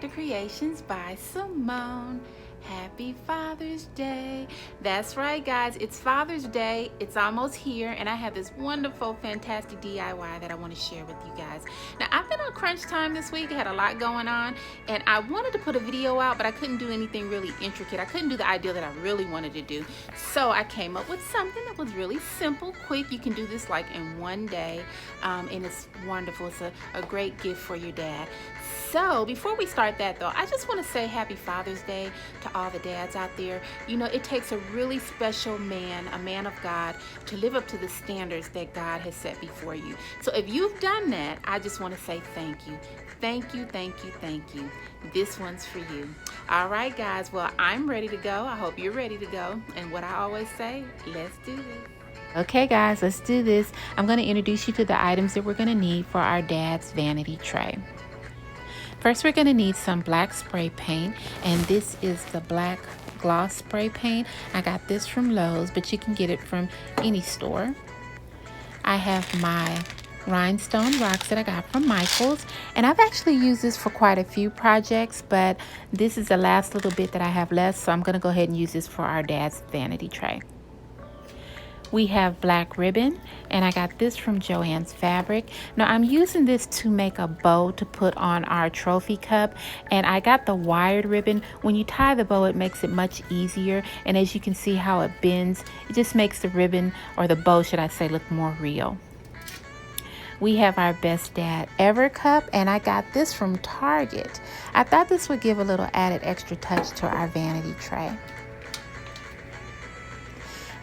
IG Creations by Simone. Happy Father's Day. That's right, guys. It's Father's Day. It's almost here, and I have this wonderful, fantastic DIY that I want to share with you guys. Now, I've been on crunch time this week. I had a lot going on, and I wanted to put a video out, but I couldn't do anything really intricate. I couldn't do the idea that I really wanted to do. So I came up with something that was really simple, quick. You can do this like in one day, and it's wonderful. It's a great gift for your dad. So before we start that though, I just want to say happy Father's Day to all the dads out there. You know, it takes a really special man, a man of God, to live up to the standards that God has set before you. So if you've done that, I just want to say thank you. Thank you, thank you, thank you. This one's for you. All right, guys. Well, I'm ready to go. I hope you're ready to go. And what I always say, let's do this. Okay, guys, let's do this. I'm going to introduce you to the items that we're going to need for our dad's vanity tray. First, we're going to need some black spray paint, and this is the black gloss spray paint. I got this from Lowe's, but you can get it from any store. I have my rhinestone rocks that I got from Michael's, and I've actually used this for quite a few projects, but this is the last little bit that I have left, so I'm going to go ahead and use this for our dad's vanity tray. We have black ribbon, and I got this from Joann's Fabric. Now I'm using this to make a bow to put on our trophy cup, and I got the wired ribbon. When you tie the bow, it makes it much easier, and as you can see how it bends, it just makes the ribbon, or the bow should I say, look more real. We have our Best Dad Ever cup, and I got this from Target. I thought this would give a little added extra touch to our vanity tray.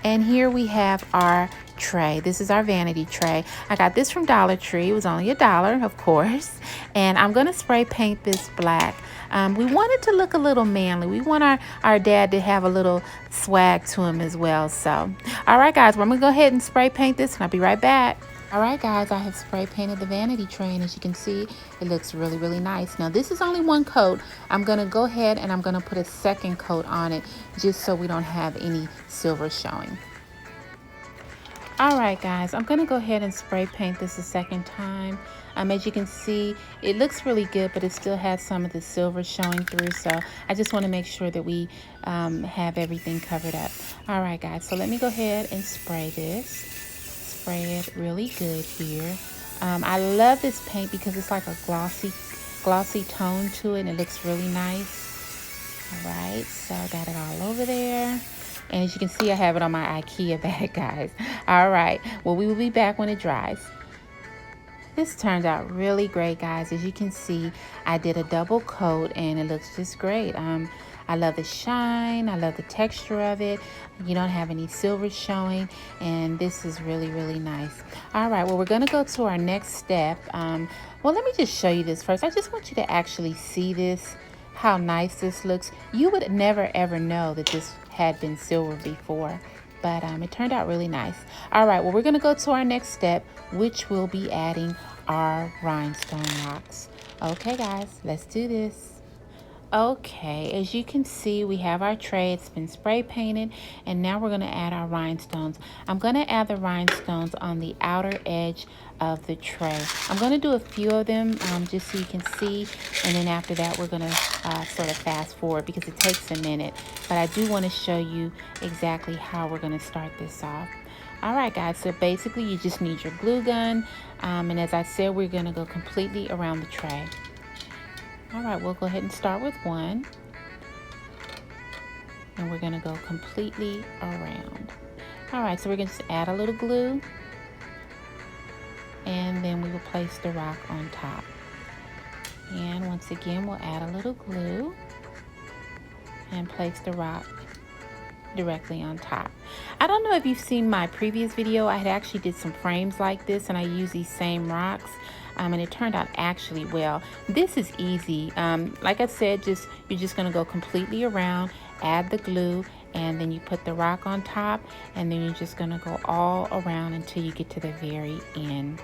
And here we have our tray. This is our vanity tray. I got this from Dollar Tree. It was only $1, of course. And I'm going to spray paint this black. We want it to look a little manly. We want our dad to have a little swag to him as well. So, all right, guys, well, I'm going to go ahead and spray paint this, and I'll be right back. All right, guys, I have spray painted the vanity tray, and as you can see, it looks really, really nice. Now, this is only one coat. I'm going to go ahead and I'm going to put a second coat on it just so we don't have any silver showing. All right, guys, I'm going to go ahead and spray paint this a second time. As you can see, it looks really good, but it still has some of the silver showing through, so I just want to make sure that we have everything covered up. All right, guys, so let me go ahead and spray this. Spray it really good here. I love this paint because it's like a glossy tone to it, and it looks really nice. All right, so I got it all over there. And as you can see, I have it on my IKEA bag, guys. All right, well, we will be back when it dries. This turned out really great, guys. As you can see, I did a double coat, and it looks just great. I love the shine. I love the texture of it. You don't have any silver showing, and this is really, really nice. All right, well, we're going to go to our next step. Well, let me just show you this first. I just want you to actually see this, how nice this looks. You would never, ever know that this had been silver before, but it turned out really nice. All right, well, we're going to go to our next step, which will be adding our rhinestone rocks. Okay, guys, let's do this. Okay, as you can see, we have our tray. It's been spray painted, and now we're going to add our rhinestones. I'm going to add the rhinestones on the outer edge of the tray. I'm going to do a few of them just so you can see, and then after that we're going to sort of fast forward because it takes a minute, but I do want to show you exactly how we're going to start this off. All right, guys, so basically you just need your glue gun, and as I said, we're going to go completely around the tray. All right, we'll go ahead and start with one, and we're going to go completely around. All right, so we're going to just add a little glue, and then we will place the rock on top. And once again, we'll add a little glue and place the rock directly on top. I don't know if you've seen my previous video. I had actually did some frames like this, and I used these same rocks, and it turned out actually well. This is easy. Like I said, you're just going to go completely around, add the glue, and then you put the rock on top, and then you're just going to go all around until you get to the very end.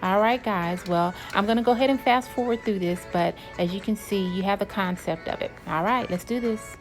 All right, guys, well, I'm going to go ahead and fast forward through this, but as you can see, you have the concept of it. All right, let's do this.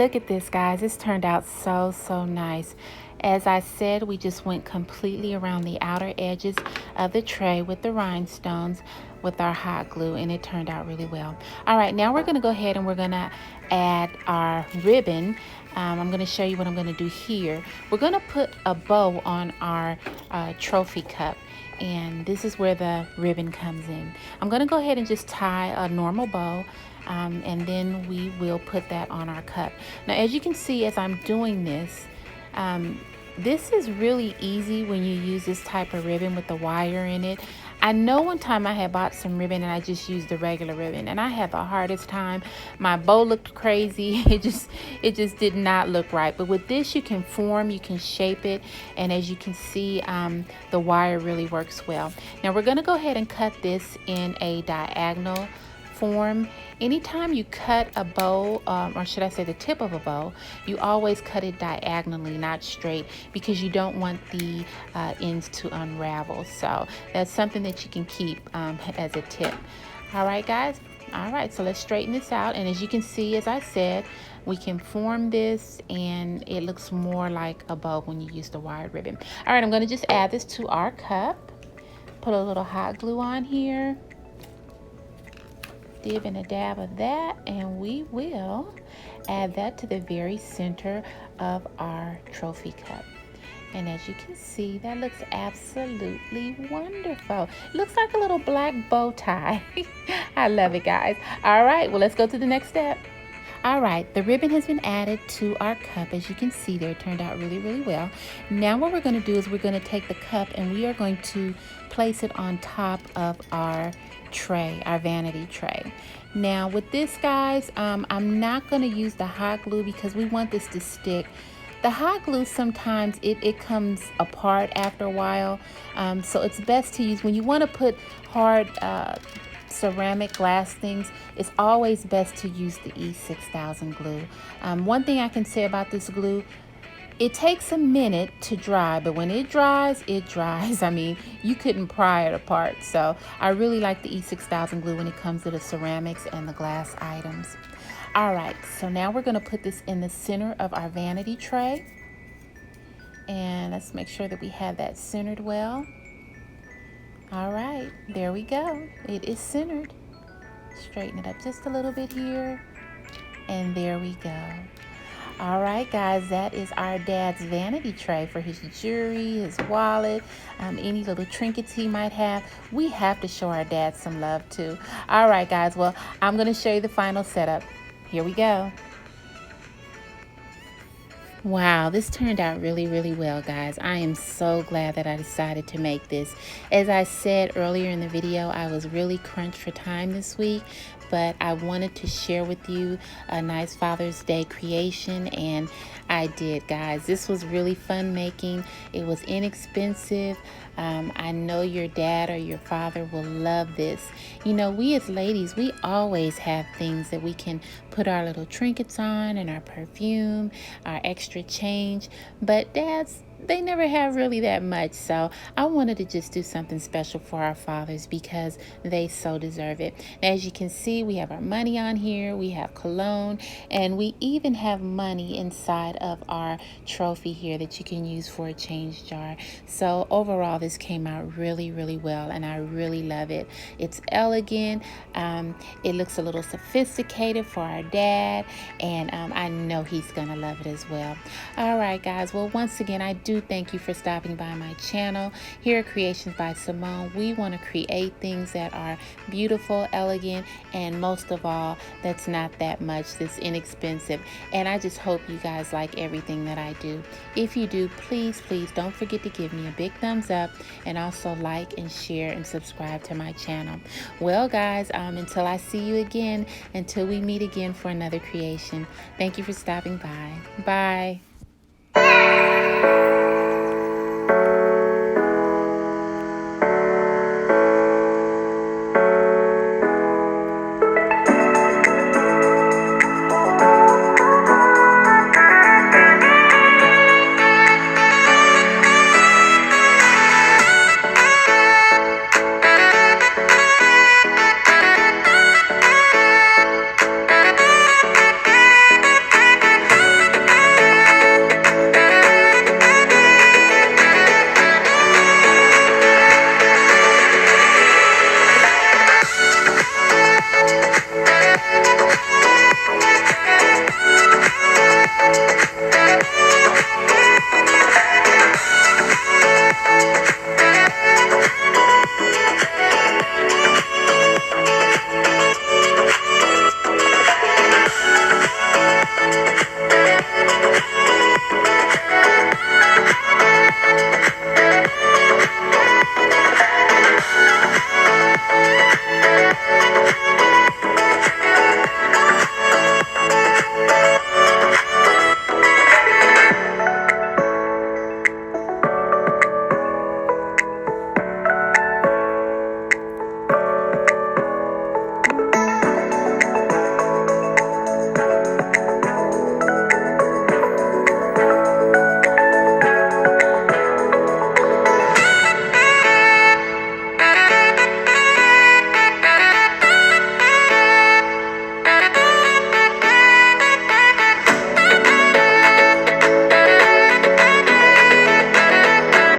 Look at this, guys. This turned out so nice. As I said, we just went completely around the outer edges of the tray with the rhinestones with our hot glue, and it turned out really well. All right, now we're going to go ahead and we're going to add our ribbon. I'm going to show you what I'm going to do here. We're going to put a bow on our trophy cup, and this is where the ribbon comes in. I'm going to go ahead and just tie a normal bow, and then we will put that on our cup. Now, as you can see, as I'm doing this, this is really easy when you use this type of ribbon with the wire in it. I know one time I had bought some ribbon and I just used the regular ribbon, and I had the hardest time. My bow looked crazy. It just did not look right. But with this, you can form, you can shape it, and as you can see, the wire really works well. Now we're going to go ahead and cut this in a diagonal form. Anytime you cut a bow, or should I say the tip of a bow, you always cut it diagonally, not straight, because you don't want the ends to unravel. So that's something that you can keep as a tip. All right, guys. All right, so let's straighten this out. And as you can see, as I said, we can form this and it looks more like a bow when you use the wired ribbon. All right, I'm going to just add this to our cup. Put a little hot glue on here. Dib and a dab of that, and we will add that to the very center of our trophy cup. And as you can see, that looks absolutely wonderful. It looks like a little black bow tie. I love it, guys. All right, well, let's go to the next step. All right, the ribbon has been added to our cup. As you can see there, it turned out really well. Now what we're going to do is we're going to take the cup and we are going to place it on top of our tray, our vanity tray. Now with this, guys, I'm not going to use the hot glue because we want this to stick. The hot glue, sometimes it comes apart after a while, so it's best to use when you want to put hard ceramic glass things. It's always best to use the E6000 glue. One thing I can say about this glue, it takes a minute to dry, but when it dries, it dries. I mean, you couldn't pry it apart. So I really like the E6000 glue when it comes to the ceramics and the glass items. All right, so now we're going to put this in the center of our vanity tray. And let's make sure that we have that centered well. All right, there we go. It is centered. Straighten it up just a little bit here. And there we go. All right, guys, that is our dad's vanity tray for his jewelry, his wallet, any little trinkets he might have. We have to show our dad some love too. All right, guys, well, I'm going to show you the final setup. Here we go. Wow, this turned out really well, guys. I am so glad that I decided to make this. As I said earlier in the video, I was really crunched for time this week, but I wanted to share with you a nice Father's Day creation, and I did, guys. This was really fun making. It was inexpensive. I know your dad or your father will love this. You know, we as ladies, we always have things that we can put our little trinkets on and our perfume, our extra change, but dads, they never have really that much. So I wanted to just do something special for our fathers because they so deserve it. Now, as you can see, we have our money on here, we have cologne, and we even have money inside of our trophy here that you can use for a change jar. So overall, this came out really well, and I really love it. It's elegant. It looks a little sophisticated for our dad, and I know he's gonna love it as well. All right, guys, well, once again, I do thank you for stopping by my channel here at Creations by Simone. We want to create things that are beautiful, elegant, and most of all, that's not that much, that's inexpensive. And I just hope you guys like everything that I do. If you do, please don't forget to give me a big thumbs up, and also like and share and subscribe to my channel. Well, guys, until I see you again, until we meet again for another creation, thank you for stopping by. Bye.